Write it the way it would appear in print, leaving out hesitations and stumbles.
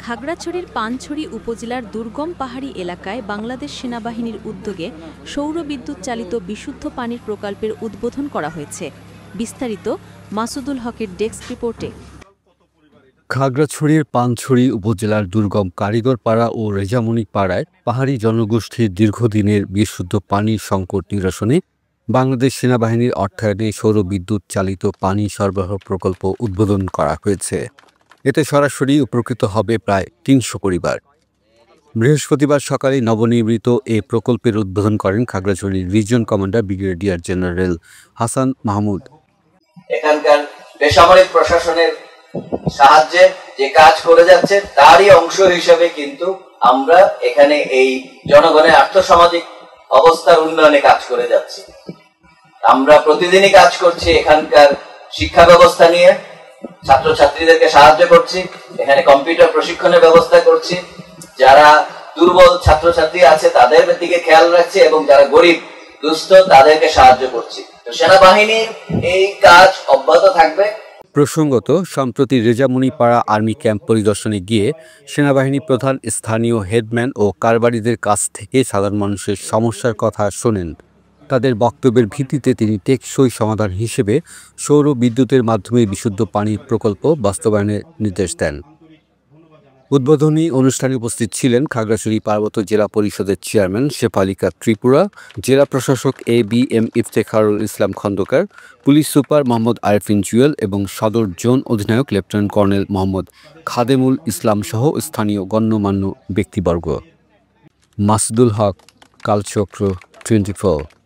খাগড়াছড়ির পানছড়ি উপজেলার দুর্গম পাহাড়ি এলাকায় বাংলাদেশ সেনাবাহিনীর উদ্যোগে সৌর বিদ্যুৎ চালিত বিশুদ্ধ পানির প্রকল্পের উদ্বোধন করা হয়েছে। বিস্তারিত মাসুদুল হকের ডেস্ক রিপোর্টে। খাগড়াছড়ির পানছড়ি উপজেলার দুর্গম কারিগরপাড়া ও রেজামণি পাড়ায় পাহাড়ি জনগোষ্ঠীর দীর্ঘদিনের বিশুদ্ধ পানির সংকট নিরসনে বাংলাদেশ সেনাবাহিনীর অর্থায়নে সৌর বিদ্যুৎ চালিত পানি সরবরাহ প্রকল্প উদ্বোধন করা হয়েছে। এতে সরাসরি উপকৃত হবে প্রায় ৩০০ পরিবার। বৃহস্পতিবার সকালে নবনির্মিত এ প্রকল্পের উদ্বোধন করেন খাগড়াছড়ির region commander brigadier general Hasan Mahmud. এখানকার বেসামরিক প্রশাসনের সাহায্যে যে কাজ করে যাচ্ছে তারই অংশ হিসেবে কিন্তু আমরা এখানে এই জনগণের আর্থসামাজিক অবস্থার উন্নয়নে কাজ করে যাচ্ছি। আমরা প্রতিদিনই কাজ করছি এখানকার শিক্ষা ব্যবস্থা নিয়ে, ছাত্রছাত্রীদেরকে সাহায্য করছি, এখানে কম্পিউটার প্রশিক্ষণের ব্যবস্থা করছি, যারা দুর্বল ছাত্রছাত্রী আছে তাদের দিকে খেয়াল রাখছি এবং যারা গরিব দুস্থ তাদেরকে সাহায্য করছি। তো সেনাবাহিনীর এই কাজ অব্যাহত থাকবে। প্রসঙ্গত, সম্প্রতি রেজামণি পাড়া আর্মি ক্যাম্প পরিদর্শনে গিয়ে সেনাবাহিনী প্রধান স্থানীয় হেডম্যান ও কারবারিদের কাছ থেকে সাধারণ মানুষের সমস্যার কথা শোনেন। তাদের বক্তব্যের ভিত্তিতে তিনি টেকসই সমাধান হিসেবে সৌর বিদ্যুতের মাধ্যমে বিশুদ্ধ পানির প্রকল্প বাস্তবায়নের নির্দেশ দেন। উদ্বোধনী অনুষ্ঠানে উপস্থিত ছিলেন খাগড়াছড়ি পার্বত্য জেলা পরিষদের চেয়ারম্যান শেফালিকা ত্রিপুরা, জেলা প্রশাসক ABM ইফতেখারুল ইসলাম খন্দকার, পুলিশ সুপার মোহাম্মদ আরফিন জুয়েল এবং সদর জোন অধিনায়ক লেফটেন্যান্ট কর্নেল মোহাম্মদ খাদেমুল ইসলাম সহ স্থানীয় গণ্যমান্য ব্যক্তিবর্গ। মাসুদুল হক, কালচক্র 24।